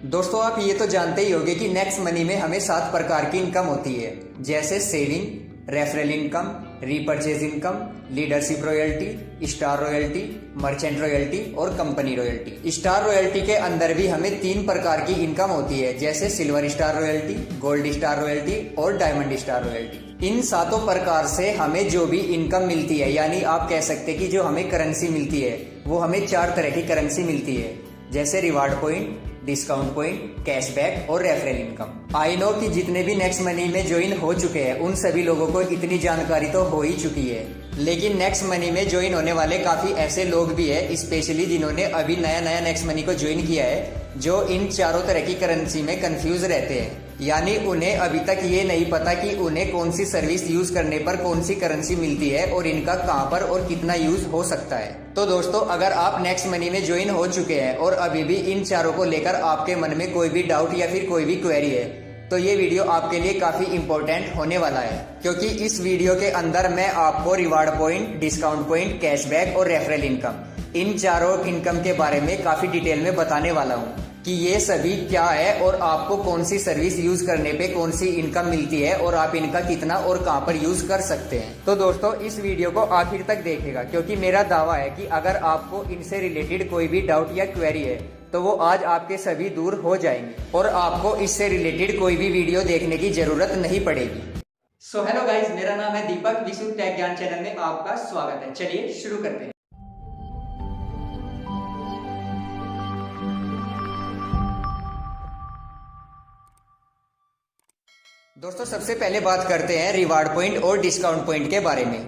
दोस्तों आप ये तो जानते ही होंगे कि नेक्स्ट मनी में हमें 7 प्रकार की इनकम होती है, जैसे saving, referral income, repurchase income, leadership royalty, star royalty, merchant royalty और कंपनी रॉयल्टी। स्टार रॉयल्टी के अंदर भी हमें 3 प्रकार की इनकम होती है, जैसे silver star royalty, gold star royalty और डायमंड स्टार रॉयल्टी। इन 7 प्रकार से हमें जो भी इनकम मिलती है, यानी आप कह सकते हैं कि जो हमें करेंसी मिलती है वो हमें 4 तरह की करेंसी मिलती है, जैसे reward point, discount point, cashback और रेफरल इनकम। आई नो कि जितने भी नेक्स्ट मनी में ज्वाइन हो चुके हैं उन सभी लोगों को इतनी जानकारी तो हो ही चुकी है, लेकिन नेक्स्ट मनी में ज्वाइन होने वाले काफी ऐसे लोग भी है, स्पेशली जिन्होंने अभी नया नेक्स्ट मनी को ज्वाइन किया है, जो इन चारों तरह की करेंसी में कंफ्यूज रहते हैं। यानी उन्हें अभी तक ये नहीं पता कि उन्हें कौन सी सर्विस यूज करने पर कौन सी करेंसी मिलती है और इनका कहां पर और कितना यूज हो सकता है। तो दोस्तों अगर आप नेक्स्ट मनी में ज्वाइन हो चुके हैं और अभी भी इन चारों को लेकर आपके मन में कोई भी डाउट या फिर कोई भी क्वेरी है, तो ये वीडियो आपके लिए काफी इंपॉर्टेंट होने वाला है, क्योंकि इस वीडियो के अंदर मैं आपको reward point, discount point, cashback और रेफरल इनकम, इन चारों इनकम के बारे में काफी डिटेल में बताने वाला हूँ कि ये सभी क्या है और आपको कौन सी सर्विस यूज करने पे कौन सी इनकम मिलती है और आप इनका कितना और कहां पर यूज कर सकते हैं। तो दोस्तों इस वीडियो को आखिर तक देखिएगा, क्योंकि मेरा दावा है कि अगर आपको इनसे रिलेटेड कोई भी डाउट या क्वेरी है तो वो आज आपके सभी दूर हो जाएंगे और आपको इससे रिलेटेड कोई भी वीडियो देखने की जरूरत नहीं पड़ेगी। सो हेलो गाइज, मेरा नाम है दीपक, विशुद्ध टेक ज्ञान चैनल में आपका स्वागत है। चलिए शुरू करते हैं। दोस्तों सबसे पहले बात करते हैं रिवार्ड पॉइंट और डिस्काउंट पॉइंट के बारे में।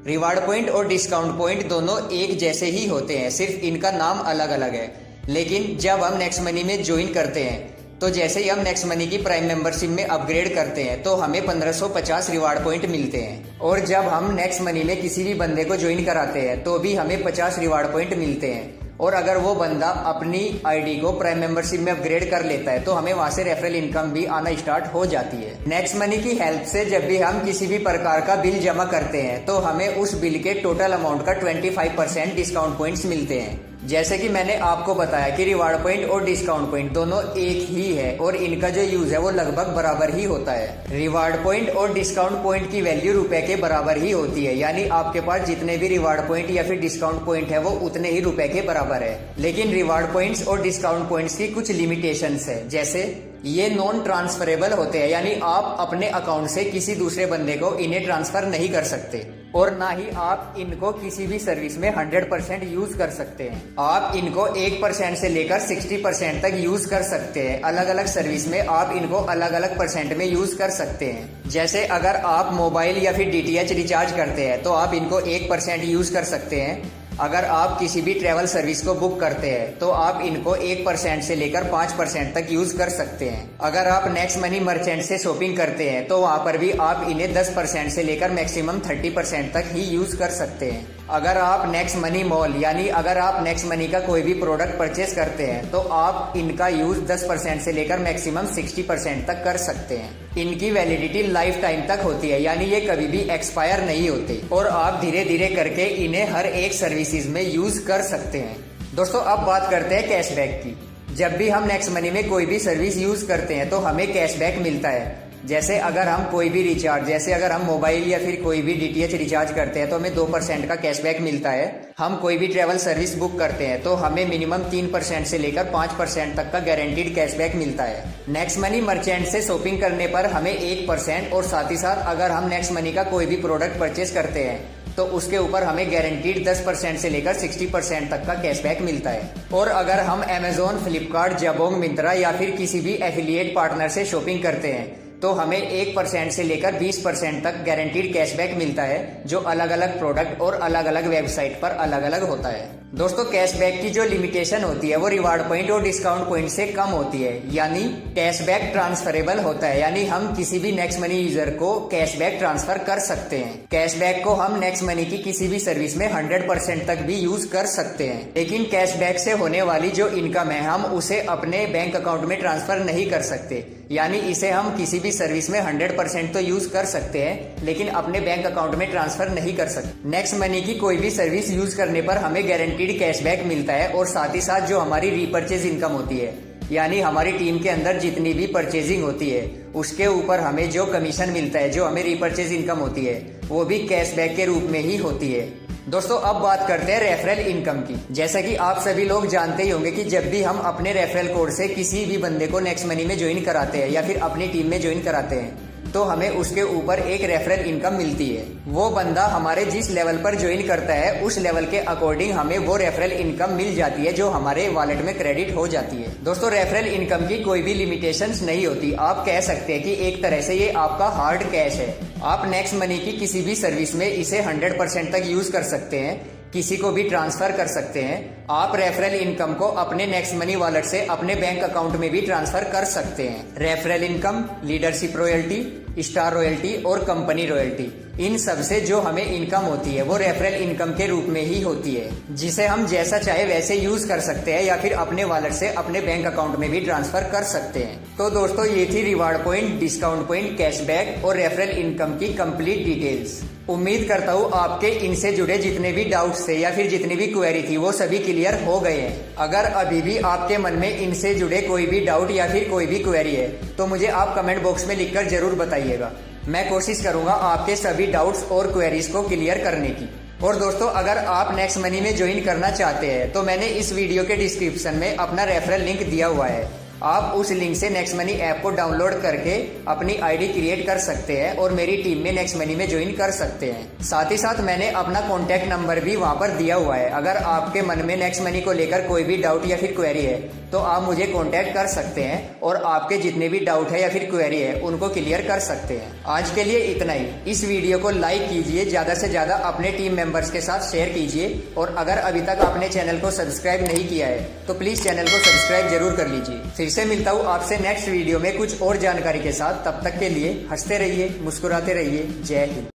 रिवार्ड पॉइंट और डिस्काउंट पॉइंट दोनों एक जैसे ही होते हैं, सिर्फ इनका नाम अलग अलग है। लेकिन जब हम नेक्स्ट मनी में ज्वाइन करते हैं तो जैसे ही हम नेक्स्ट मनी की प्राइम मेंबरशिप में अपग्रेड करते हैं तो हमें 1550 रिवार्ड पॉइंट मिलते हैं, और जब हम नेक्स्ट मनी में किसी भी बंदे को ज्वाइन कराते हैं तो भी हमें 50 रिवार्ड पॉइंट मिलते हैं। और अगर वो बंदा अपनी आईडी को प्राइम मेंबरशिप में अपग्रेड कर लेता है तो हमें वहां से रेफरल इनकम भी आना स्टार्ट हो जाती है। नेक्स्ट मनी की हेल्प से जब भी हम किसी भी प्रकार का बिल जमा करते हैं तो हमें उस बिल के टोटल अमाउंट का 25% डिस्काउंट पॉइंट्स मिलते हैं। जैसे कि मैंने आपको बताया कि रिवार्ड पॉइंट और डिस्काउंट पॉइंट दोनों एक ही है और इनका जो यूज है वो लगभग बराबर ही होता है। रिवार्ड पॉइंट और डिस्काउंट पॉइंट की वैल्यू रुपए के बराबर ही होती है, यानी आपके पास जितने भी रिवार्ड पॉइंट या फिर डिस्काउंट पॉइंट है वो उतने ही रुपए के बराबर है। लेकिन रिवार्ड पॉइंट्स और डिस्काउंट पॉइंट्स की कुछ लिमिटेशंस है, जैसे ये नॉन ट्रांसफरेबल होते हैं, यानी आप अपने अकाउंट से किसी दूसरे बंदे को इन्हें ट्रांसफर नहीं कर सकते, और ना ही आप इनको किसी भी सर्विस में 100% यूज कर सकते हैं। आप इनको 1% से लेकर 60% तक यूज कर सकते हैं। अलग अलग सर्विस में आप इनको अलग अलग परसेंट में यूज कर सकते हैं। जैसे अगर आप मोबाइल या फिर डीटीएच रिचार्ज करते हैं तो आप इनको 1% यूज कर सकते हैं। अगर आप किसी भी ट्रैवल सर्विस को बुक करते हैं तो आप इनको 1% से लेकर 5% तक यूज कर सकते हैं। अगर आप नेक्स्ट मनी मर्चेंट से शॉपिंग करते हैं तो वहां पर भी आप इन्हें 10% से लेकर मैक्सिमम 30% तक ही यूज कर सकते हैं। अगर आप नेक्स्ट मनी मॉल यानी अगर आप नेक्स्ट मनी का कोई भी प्रोडक्ट परचेज करते हैं तो आप इनका यूज 10% से लेकर मैक्सिमम 60% तक कर सकते हैं। इनकी वैलिडिटी लाइफ टाइम तक होती है, यानी ये कभी भी एक्सपायर नहीं होते और आप धीरे धीरे करके इन्हें हर एक सर्विसेज में यूज कर सकते हैं। दोस्तों अब बात करते हैं कैशबैक की। जब भी हम नेक्स्ट मनी में कोई भी सर्विस यूज करते हैं तो हमें कैशबैक मिलता है। जैसे अगर हम कोई भी रिचार्ज, जैसे अगर हम मोबाइल या फिर कोई भी डीटीएच रिचार्ज करते हैं तो हमें 2% का कैशबैक मिलता है। हम कोई भी ट्रैवल सर्विस बुक करते हैं तो हमें मिनिमम 3% से लेकर 5% तक का गारंटीड कैशबैक मिलता है। नेक्स्ट मनी मर्चेंट से शॉपिंग करने पर हमें 1%, और साथ ही साथ अगर हम नेक्स्ट मनी का कोई भी प्रोडक्ट परचेज करते हैं तो उसके ऊपर हमें गारंटीड 10% से लेकर 60% तक का कैशबैक मिलता है। और अगर हम अमेजोन, फ्लिपकार्ट, जबोंग, मिंत्रा या फिर किसी भी एफिलिएट पार्टनर से शॉपिंग करते हैं तो हमें 1% से लेकर 20% तक गारंटीड कैशबैक मिलता है, जो अलग अलग प्रोडक्ट और अलग अलग वेबसाइट पर अलग अलग होता है। दोस्तों कैशबैक की जो लिमिटेशन होती है वो रिवार्ड पॉइंट और डिस्काउंट पॉइंट से कम होती है, यानी कैशबैक ट्रांसफरेबल होता है, यानी हम किसी भी नेक्स्ट मनी यूजर को कैशबैक ट्रांसफर कर सकते हैं। कैशबैक को हम नेक्स्ट मनी की किसी भी सर्विस में 100% तक भी यूज कर सकते हैं। लेकिन कैशबैक से होने वाली जो इनकम है हम उसे अपने बैंक अकाउंट में ट्रांसफर नहीं कर सकते, यानी इसे हम किसी भी सर्विस में 100% तो यूज कर सकते हैं लेकिन अपने बैंक अकाउंट में ट्रांसफर नहीं कर सकते। नेक्स्ट मनी की कोई भी सर्विस यूज करने पर हमें गारंटीड कैशबैक मिलता है, और साथ ही साथ जो हमारी रीपर्चेज इनकम होती है यानी हमारी टीम के अंदर जितनी भी परचेजिंग होती है उसके ऊपर हमें जो कमीशन मिलता है, जो हमें रीपरचेज इनकम होती है, वो भी कैशबैक के रूप में ही होती है। दोस्तों अब बात करते हैं रेफरल इनकम की। जैसा कि आप सभी लोग जानते ही होंगे कि जब भी हम अपने रेफरल कोड से किसी भी बंदे को नेक्स्ट मनी में ज्वाइन कराते हैं या फिर अपनी टीम में ज्वाइन कराते हैं तो हमें उसके ऊपर एक रेफरल इनकम मिलती है। वो बंदा हमारे जिस लेवल पर ज्वाइन करता है उस लेवल के अकॉर्डिंग हमें वो रेफरल इनकम मिल जाती है जो हमारे वॉलेट में क्रेडिट हो जाती है। दोस्तों रेफरल इनकम की कोई भी लिमिटेशंस नहीं होती। आप कह सकते हैं कि एक तरह से ये आपका हार्ड कैश है। आप नेक्स्ट मनी की किसी भी सर्विस में इसे 100% तक यूज कर सकते हैं, किसी को भी ट्रांसफर कर सकते हैं। आप रेफरल इनकम को अपने नेक्स्ट मनी वॉलेट से अपने बैंक अकाउंट में भी ट्रांसफर कर सकते हैं। Referral income, leadership royalty, star royalty और कंपनी रॉयल्टी, इन सब से जो हमें इनकम होती है वो रेफरल इनकम के रूप में ही होती है, जिसे हम जैसा चाहे वैसे यूज कर सकते हैं या फिर अपने वॉलेट से अपने बैंक अकाउंट में भी ट्रांसफर कर सकते हैं। तो दोस्तों ये थी reward point, discount point, cashback और रेफरल इनकम की कंप्लीट डिटेल्स। उम्मीद करता हूँ आपके इनसे जुड़े जितने भी डाउट्स थे या फिर जितनी भी क्वेरी थी वो सभी क्लियर हो गए हैं। अगर अभी भी आपके मन में इनसे जुड़े कोई भी डाउट या फिर कोई भी क्वेरी है तो मुझे आप कमेंट बॉक्स में लिखकर जरूर बताइएगा। मैं कोशिश करूंगा आपके सभी डाउट्स और क्वेरीज को क्लियर करने की। और दोस्तों अगर आप नेक्स्ट मनी में ज्वाइन करना चाहते हैं तो मैंने इस वीडियो के डिस्क्रिप्शन में अपना रेफरल लिंक दिया हुआ है। आप उस लिंक से नेक्स्ट मनी ऐप को डाउनलोड करके अपनी आईडी क्रिएट कर सकते हैं और मेरी टीम में नेक्स्ट मनी में ज्वाइन कर सकते हैं। साथ ही साथ मैंने अपना कॉन्टैक्ट नंबर भी वहां पर दिया हुआ है। अगर आपके मन में नेक्स्ट मनी को लेकर कोई भी डाउट या फिर क्वेरी है तो आप मुझे कॉन्टैक्ट कर सकते हैं और आपके जितने भी डाउट है या फिर क्वेरी है उनको क्लियर कर सकते हैं। आज के लिए इतना ही। इस वीडियो को लाइक कीजिए, ज्यादा से ज्यादा अपने टीम मेंबर्स के साथ शेयर कीजिए और अगर अभी तक आपने चैनल को सब्सक्राइब नहीं किया है तो प्लीज चैनल को सब्सक्राइब जरूर कर लीजिए। फिर से मिलता हूँ आपसे नेक्स्ट वीडियो में कुछ और जानकारी के साथ। तब तक के लिए हंसते रहिए, मुस्कुराते रहिए। जय हिंद।